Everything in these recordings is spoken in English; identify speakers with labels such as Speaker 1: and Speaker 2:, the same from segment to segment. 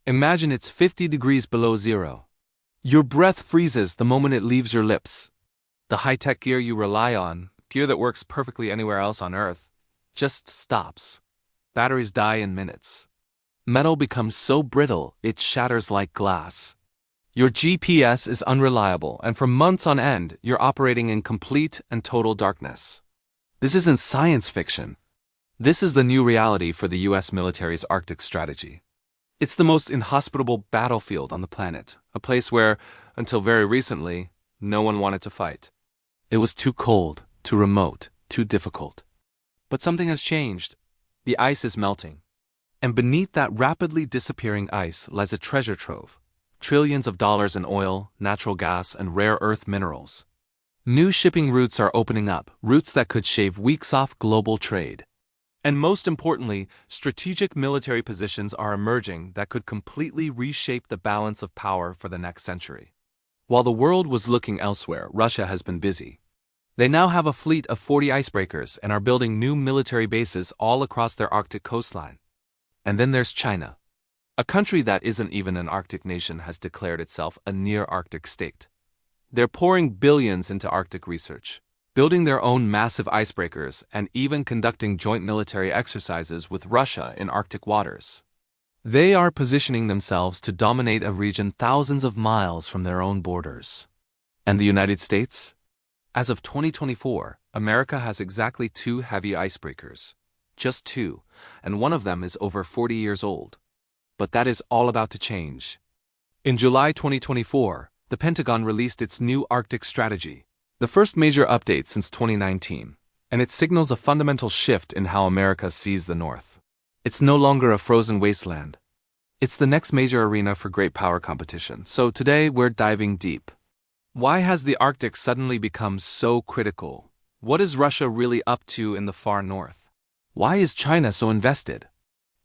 Speaker 1: Imagine it's 50 degrees below zero. Your breath freezes the moment it leaves your lips. The high-tech gear you rely on, gear that works perfectly anywhere else on Earth, just stops. Batteries die in minutes. Metal becomes so brittle it shatters like glass. Your GPS is unreliable, and for months on end, you're operating in complete and total darkness. This isn't science fiction. This is the new reality for the US military's Arctic strategy. It's the most inhospitable battlefield on the planet, a place where, until very recently, no one wanted to fight. It was too cold, too remote, too difficult. But something has changed. The ice is melting. And beneath that rapidly disappearing ice lies a treasure trove. Trillions of dollars in oil, natural gas, and rare earth minerals. New shipping routes are opening up, routes that could shave weeks off global trade. And most importantly, strategic military positions are emerging that could completely reshape the balance of power for the next century. While the world was looking elsewhere, Russia has been busy. They now have a fleet of 40 icebreakers and are building new military bases all across their Arctic coastline. And then there's China. A country that isn't even an Arctic nation has declared itself a near-Arctic state. They're pouring billions into Arctic research, building their own massive icebreakers and even conducting joint military exercises with Russia in Arctic waters. They are positioning themselves to dominate a region thousands of miles from their own borders. And the United States? As of 2024, America has exactly 2 heavy icebreakers. Just 2, and one of them is over 40 years old. But that is all about to change. In July 2024, the Pentagon released its new Arctic strategy, the first major update since 2019, and it signals a fundamental shift in how America sees the North. It's no longer a frozen wasteland. It's the next major arena for great power competition, so today we're diving deep. Why has the Arctic suddenly become so critical? What is Russia really up to in the far north? Why is China so invested?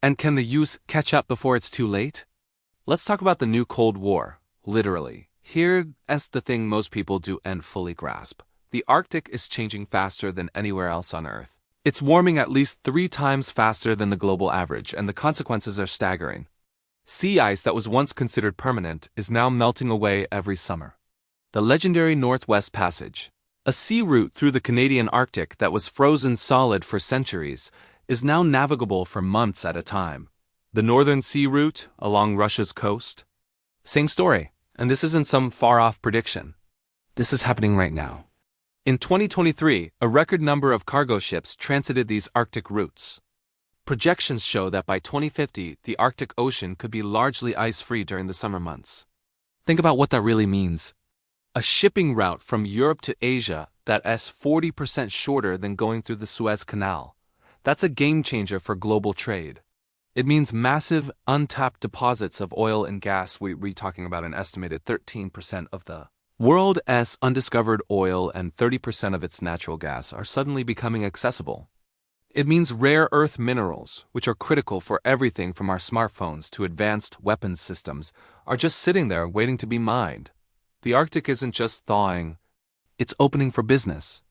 Speaker 1: And can the US catch up before it's too late? Let's talk about the new Cold War, literally. Here's the thing most people do and fully grasp. The Arctic is changing faster than anywhere else on Earth. It's warming at least 3 times faster than the global average, and the consequences are staggering. Sea ice that was once considered permanent is now melting away every summer. The legendary Northwest Passage, a sea route through the Canadian Arctic that was frozen solid for centuries, is now navigable for months at a time. The Northern Sea Route along Russia's coast? Same story, and this isn't some far-off prediction. This is happening right now. In 2023, a record number of cargo ships transited these Arctic routes. Projections show that by 2050, the Arctic Ocean could be largely ice-free during the summer months. Think about what that really means. A shipping route from Europe to Asia that's 40% shorter than going through the Suez Canal. That's a game-changer for global trade. It means massive, untapped deposits of oil and gas. We're talking about an estimated 13% of the world's undiscovered oil and 30% of its natural gas are suddenly becoming accessible. It means rare earth minerals, which are critical for everything from our smartphones to advanced weapons systems, are just sitting there waiting to be mined. The Arctic isn't just thawing, it's opening for business.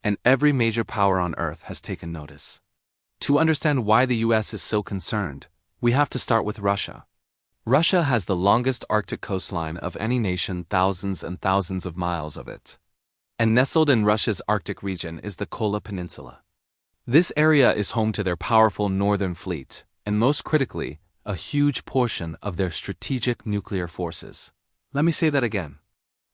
Speaker 1: And every major power on Earth has taken notice. To understand why the US is so concerned, we have to start with Russia. Russia has the longest Arctic coastline of any nation, thousands and thousands of miles of it. And nestled in Russia's Arctic region is the Kola Peninsula. This area is home to their powerful northern fleet, and most critically, a huge portion of their strategic nuclear forces. Let me say that again.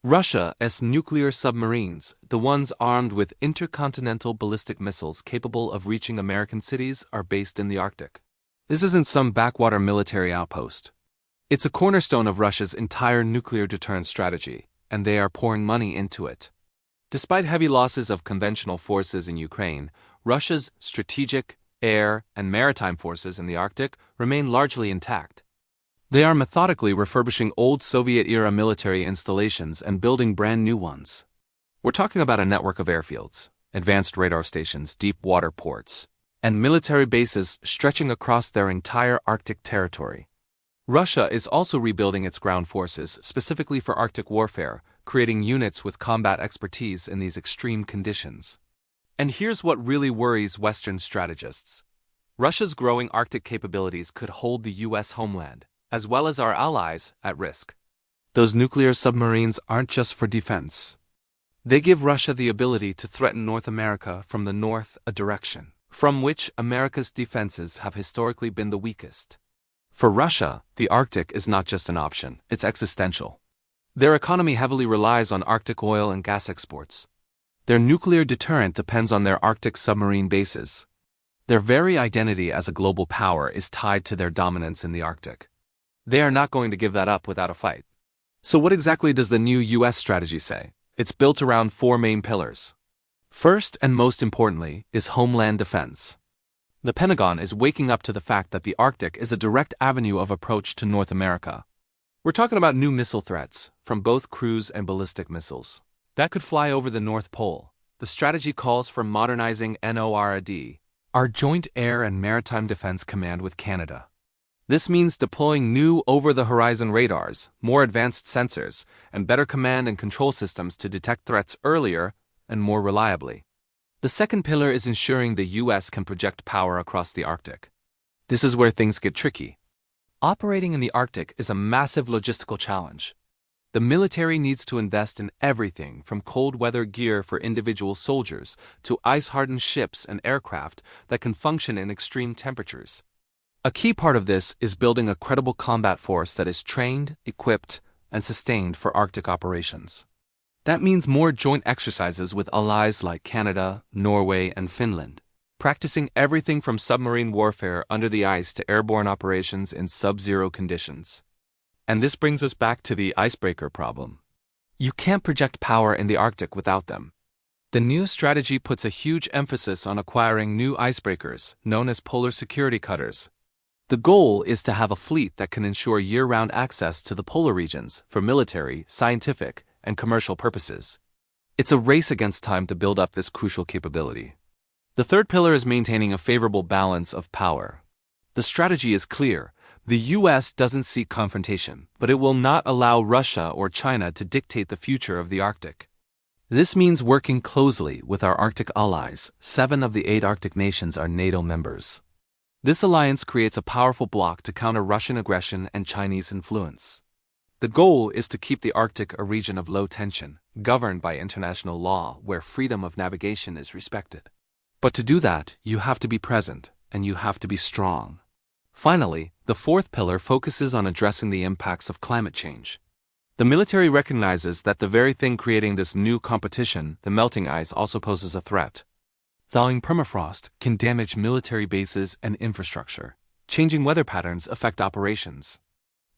Speaker 1: Russia's nuclear submarines, the ones armed with intercontinental ballistic missiles capable of reaching American cities, are based in the Arctic. This isn't some backwater military outpost. It's a cornerstone of Russia's entire nuclear deterrence strategy, and they are pouring money into it. Despite heavy losses of conventional forces in Ukraine, Russia's strategic, air, and maritime forces in the Arctic remain largely intact. They are methodically refurbishing old Soviet-era military installations and building brand new ones. We're talking about a network of airfields, advanced radar stations, deep water ports, and military bases stretching across their entire Arctic territory. Russia is also rebuilding its ground forces specifically for Arctic warfare, creating units with combat expertise in these extreme conditions. And here's what really worries Western strategists. Russia's growing Arctic capabilities could hold the US homeland as well as our allies, at risk. Those nuclear submarines aren't just for defense. They give Russia the ability to threaten North America from the north, a direction from which America's defenses have historically been the weakest. For Russia, the Arctic is not just an option, it's existential. Their economy heavily relies on Arctic oil and gas exports. Their nuclear deterrent depends on their Arctic submarine bases. Their very identity as a global power is tied to their dominance in the Arctic. They are not going to give that up without a fight. So what exactly does the new U.S. strategy say? It's built around four main pillars. First, and most importantly, is homeland defense. The Pentagon is waking up to the fact that the Arctic is a direct avenue of approach to North America. We're talking about new missile threats, from both cruise and ballistic missiles, that could fly over the North Pole. The strategy calls for modernizing NORAD, our Joint Air and Maritime Defense Command with Canada. This means deploying new over-the-horizon radars, more advanced sensors, and better command and control systems to detect threats earlier and more reliably. The second pillar is ensuring the U.S. can project power across the Arctic. This is where things get tricky. Operating in the Arctic is a massive logistical challenge. The military needs to invest in everything from cold weather gear for individual soldiers to ice-hardened ships and aircraft that can function in extreme temperatures. A key part of this is building a credible combat force that is trained, equipped, and sustained for Arctic operations. That means more joint exercises with allies like Canada, Norway, and Finland, practicing everything from submarine warfare under the ice to airborne operations in sub-zero conditions. And this brings us back to the icebreaker problem. You can't project power in the Arctic without them. The new strategy puts a huge emphasis on acquiring new icebreakers, known as polar security cutters. The goal is to have a fleet that can ensure year-round access to the polar regions for military, scientific, and commercial purposes. It's a race against time to build up this crucial capability. The third pillar is maintaining a favorable balance of power. The strategy is clear. The U.S. doesn't seek confrontation, but it will not allow Russia or China to dictate the future of the Arctic. This means working closely with our Arctic allies. 7 of the 8 Arctic nations are NATO members. This alliance creates a powerful bloc to counter Russian aggression and Chinese influence. The goal is to keep the Arctic a region of low tension, governed by international law where freedom of navigation is respected. But to do that, you have to be present, and you have to be strong. Finally, the fourth pillar focuses on addressing the impacts of climate change. The military recognizes that the very thing creating this new competition, the melting ice, also poses a threat. Thawing permafrost can damage military bases and infrastructure. Changing weather patterns affect operations.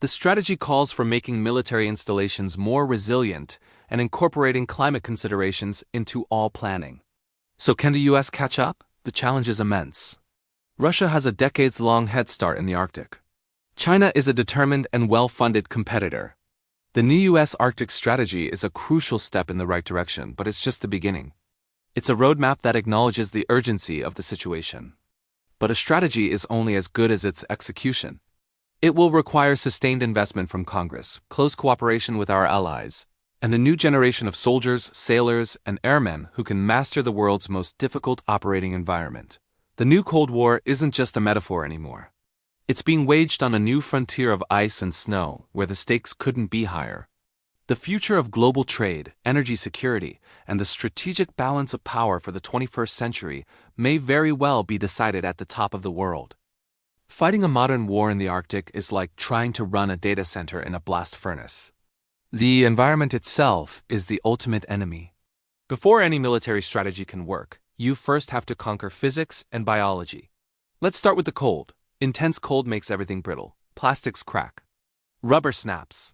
Speaker 1: The strategy calls for making military installations more resilient and incorporating climate considerations into all planning. So can the U.S. catch up? The challenge is immense. Russia has a decades-long head start in the Arctic. China is a determined and well-funded competitor. The new U.S. Arctic strategy is a crucial step in the right direction, but it's just the beginning. It's a roadmap that acknowledges the urgency of the situation. But a strategy is only as good as its execution. It will require sustained investment from Congress, close cooperation with our allies, and a new generation of soldiers, sailors, and airmen who can master the world's most difficult operating environment. The new Cold War isn't just a metaphor anymore. It's being waged on a new frontier of ice and snow, where the stakes couldn't be higher. The future of global trade, energy security, and the strategic balance of power for the 21st century may very well be decided at the top of the world. Fighting a modern war in the Arctic is like trying to run a data center in a blast furnace. The environment itself is the ultimate enemy. Before any military strategy can work, you first have to conquer physics and biology. Let's start with the cold. Intense cold makes everything brittle. Plastics crack. Rubber snaps.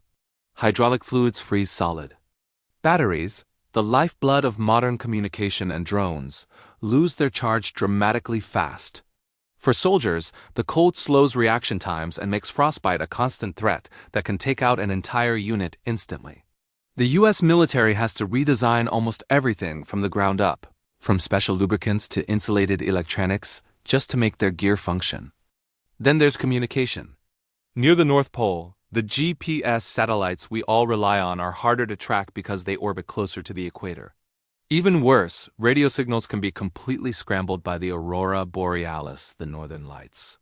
Speaker 1: Hydraulic fluids freeze solid. Batteries, the lifeblood of modern communication and drones, lose their charge dramatically fast. For soldiers, the cold slows reaction times and makes frostbite a constant threat that can take out an entire unit instantly. The U.S. military has to redesign almost everything from the ground up, from special lubricants to insulated electronics, just to make their gear function. Then there's communication. Near the North Pole, the GPS satellites we all rely on are harder to track because they orbit closer to the equator. Even worse, radio signals can be completely scrambled by the aurora borealis, the northern lights.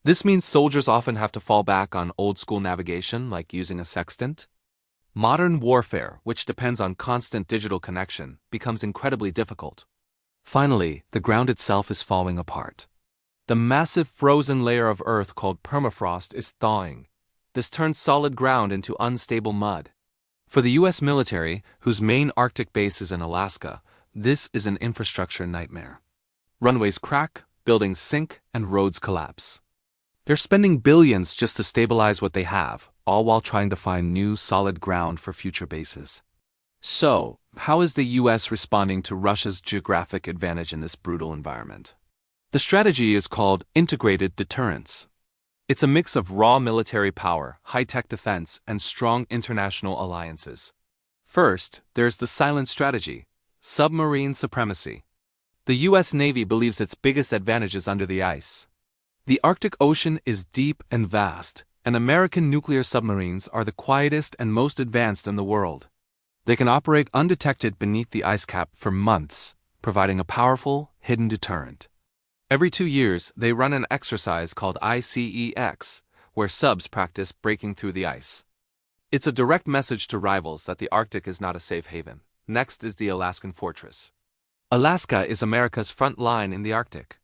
Speaker 1: This means soldiers often have to fall back on old-school navigation, like using a sextant. Modern warfare, which depends on constant digital connection, becomes incredibly difficult. Finally, the ground itself is falling apart. The massive frozen layer of Earth called permafrost is thawing. This turns solid ground into unstable mud. For the US military, whose main Arctic base is in Alaska, this is an infrastructure nightmare. Runways crack, buildings sink, and roads collapse. They're spending billions just to stabilize what they have, all while trying to find new solid ground for future bases. So, how is the US responding to Russia's geographic advantage in this brutal environment? The strategy is called integrated deterrence. It's a mix of raw military power, high-tech defense, and strong international alliances. First, there's the silent strategy, submarine supremacy. The US Navy believes its biggest advantage is under the ice. The Arctic Ocean is deep and vast, and American nuclear submarines are the quietest and most advanced in the world. They can operate undetected beneath the ice cap for months, providing a powerful, hidden deterrent. Every 2 years, they run an exercise called ICEX, where subs practice breaking through the ice. It's a direct message to rivals that the Arctic is not a safe haven. Next is the Alaskan Fortress. Alaska is America's front line in the Arctic.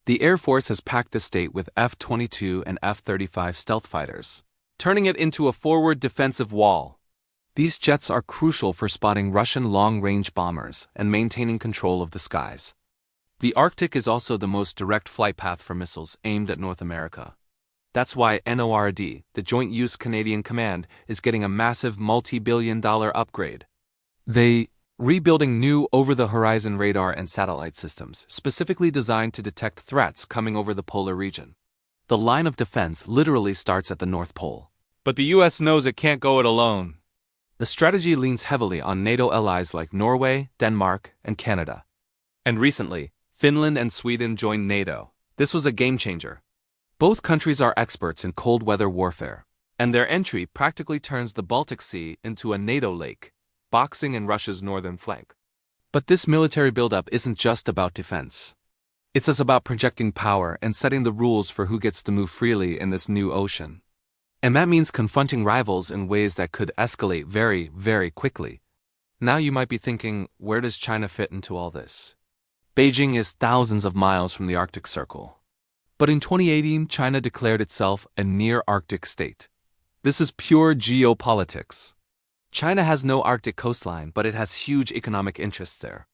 Speaker 1: The Air Force has packed the state with F-22 and F-35 stealth fighters, turning it into a forward defensive wall. These jets are crucial for spotting Russian long-range bombers and maintaining control of the skies. The Arctic is also the most direct flight path for missiles aimed at North America. That's why NORD, the Joint Use Canadian Command, is getting a massive multi-billion-dollar upgrade. They rebuilding new over-the-horizon radar and satellite systems, specifically designed to detect threats coming over the polar region. The line of defense literally starts at the North Pole. But the US knows it can't go it alone. The strategy leans heavily on NATO allies like Norway, Denmark, and Canada. And recently, Finland and Sweden joined NATO. This was a game-changer. Both countries are experts in cold-weather warfare, and their entry practically turns the Baltic Sea into a NATO lake, boxing in Russia's northern flank. But this military buildup isn't just about defense. It's about projecting power and setting the rules for who gets to move freely in this new ocean. And that means confronting rivals in ways that could escalate very, very quickly. Now you might be thinking, where does China fit into all this? Beijing is thousands of miles from the Arctic Circle. But in 2018, China declared itself a near-Arctic state. This is pure geopolitics. China has no Arctic coastline, but it has huge economic interests there.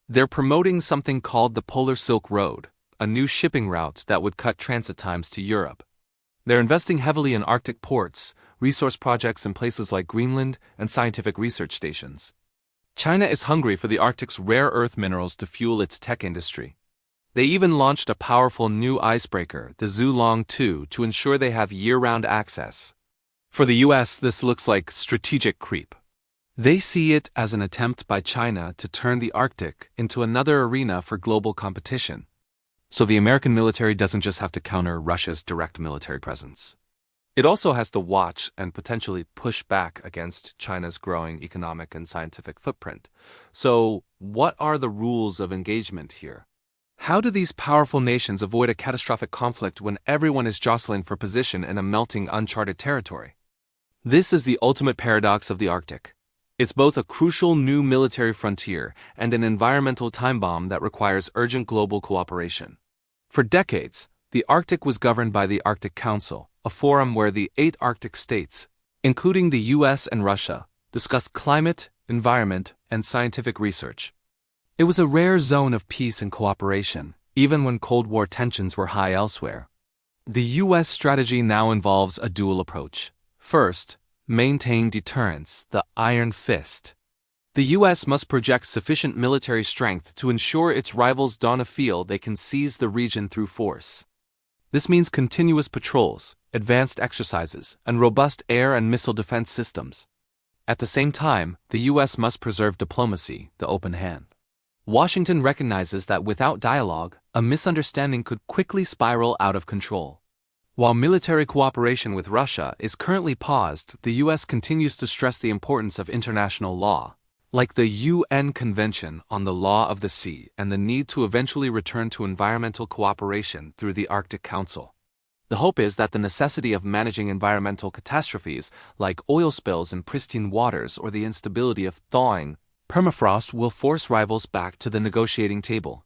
Speaker 1: They're promoting something called the Polar Silk Road, a new shipping route that would cut transit times to Europe. They're investing heavily in Arctic ports, resource projects in places like Greenland, and scientific research stations. China is hungry for the Arctic's rare earth minerals to fuel its tech industry. They even launched a powerful new icebreaker, the Zhulong 2, to ensure they have year-round access. For the US, this looks like strategic creep. They see it as an attempt by China to turn the Arctic into another arena for global competition. So the American military doesn't just have to counter Russia's direct military presence. It also has to watch and potentially push back against China's growing economic and scientific footprint. So, what are the rules of engagement here? How do these powerful nations avoid a catastrophic conflict when everyone is jostling for position in a melting, uncharted territory? This is the ultimate paradox of the Arctic. It's both a crucial new military frontier and an environmental time bomb that requires urgent global cooperation. For decades, the Arctic was governed by the Arctic Council, a forum where the 8 Arctic states, including the US and Russia, discussed climate, environment, and scientific research. It was a rare zone of peace and cooperation, even when Cold War tensions were high elsewhere. The US strategy now involves a dual approach. First, maintain deterrence, the iron fist. The US must project sufficient military strength to ensure its rivals don't feel they can seize the region through force. This means continuous patrols, advanced exercises, and robust air and missile defense systems. At the same time, the US must preserve diplomacy, the open hand. Washington recognizes that without dialogue, a misunderstanding could quickly spiral out of control. While military cooperation with Russia is currently paused, the US continues to stress the importance of international law, like the UN Convention on the Law of the Sea and the need to eventually return to environmental cooperation through the Arctic Council. The hope is that the necessity of managing environmental catastrophes like oil spills in pristine waters or the instability of thawing permafrost will force rivals back to the negotiating table.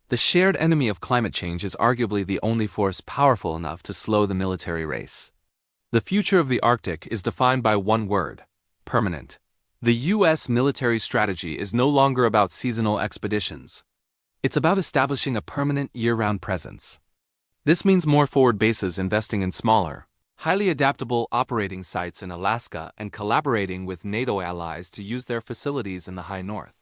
Speaker 1: The shared enemy of climate change is arguably the only force powerful enough to slow the military race. The future of the Arctic is defined by one word: permanent. The U.S. military strategy is no longer about seasonal expeditions. It's about establishing a permanent year-round presence. This means more forward bases investing in smaller, highly adaptable operating sites in Alaska and collaborating with NATO allies to use their facilities in the high north.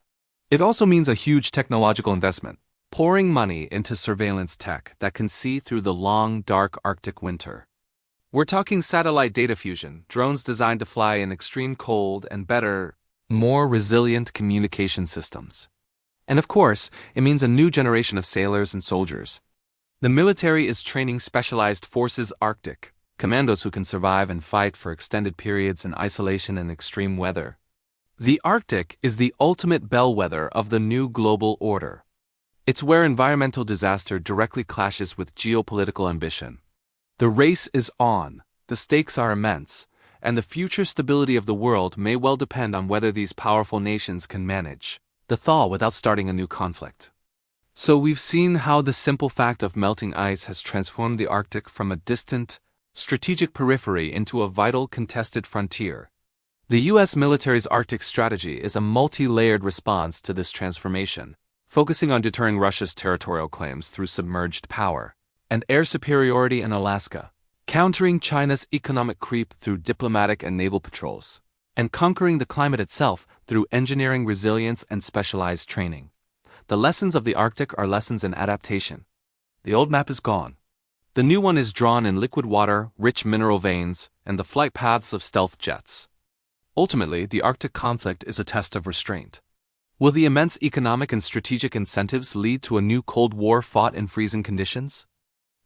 Speaker 1: It also means a huge technological investment, pouring money into surveillance tech that can see through the long, dark Arctic winter. We're talking satellite data fusion, drones designed to fly in extreme cold, and better, more resilient communication systems. And of course, it means a new generation of sailors and soldiers. The military is training specialized forces Arctic, commandos who can survive and fight for extended periods in isolation and extreme weather. The Arctic is the ultimate bellwether of the new global order. It's where environmental disaster directly clashes with geopolitical ambition. The race is on, the stakes are immense, and the future stability of the world may well depend on whether these powerful nations can manage the thaw without starting a new conflict. So we've seen how the simple fact of melting ice has transformed the Arctic from a distant, strategic periphery into a vital contested frontier. The U.S. military's Arctic strategy is a multi-layered response to this transformation, focusing on deterring Russia's territorial claims through submerged power and air superiority in Alaska, countering China's economic creep through diplomatic and naval patrols, and conquering the climate itself through engineering resilience and specialized training. The lessons of the Arctic are lessons in adaptation. The old map is gone. The new one is drawn in liquid water, rich mineral veins, and the flight paths of stealth jets. Ultimately, the Arctic conflict is a test of restraint. Will the immense economic and strategic incentives lead to a new Cold War fought in freezing conditions?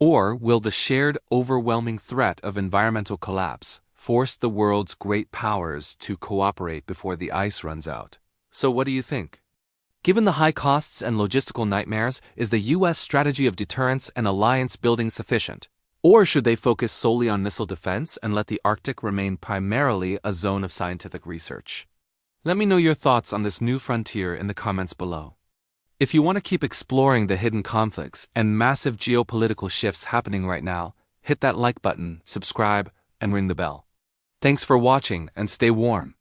Speaker 1: Or will the shared, overwhelming threat of environmental collapse force the world's great powers to cooperate before the ice runs out? So what do you think? Given the high costs and logistical nightmares, is the U.S. strategy of deterrence and alliance building sufficient? Or should they focus solely on missile defense and let the Arctic remain primarily a zone of scientific research? Let me know your thoughts on this new frontier in the comments below. If you want to keep exploring the hidden conflicts and massive geopolitical shifts happening right now, hit that like button, subscribe, and ring the bell. Thanks for watching and stay warm.